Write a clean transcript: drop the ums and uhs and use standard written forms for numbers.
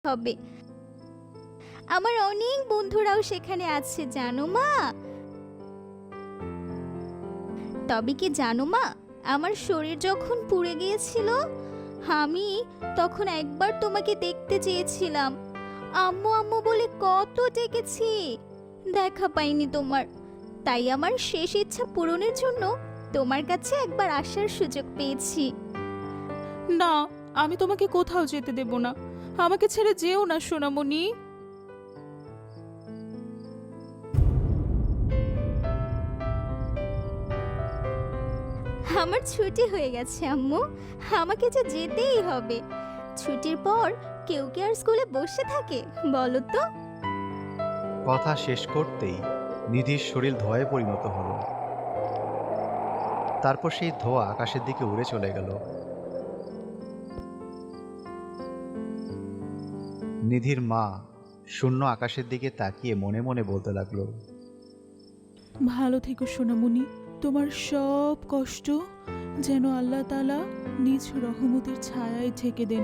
হবে। আমার অনেক বন্ধুরাও সেখানে আছে জানো মা। তবে কি জানো মা, আমার শরীর যখন পুড়ে গিয়েছিল, আমি তখন একবার তোমাকে দেখতে চেয়েছিলাম। আম্মু আম্মু বলে কত ডেকেছি, দেখা পাইনি তোমার। তাই আমার শেষ ইচ্ছা পূরণের জন্য তোমার কাছে একবার আসার সুযোগ পেয়েছি। না, আমি তোমাকে কোথাও যেতে দেব না। আমাকে ছেড়ে যেও না সোনামণি। আমার ছুটি হয়ে গেছে আম্মু, আমাকে যে যেতেই হবে। ছুটির পর কেউ কি আর স্কুলে বসে থাকে বলো তো? কথা শেষ করতেই নিধির শরীর ধোঁয়ায় পরিণত হলো। তারপর সেই ধোঁয়া আকাশের দিকে উড়ে চলে গেল। নিধির মা শূন্য আকাশের দিকে তাকিয়ে মনে মনে বলতে লাগলো, ভালো থেকো সোনামণি। তোমার সব কষ্ট যেন আল্লাহ তাআলা নিজ রহমতের ছায়ায় ঢেকে দেন।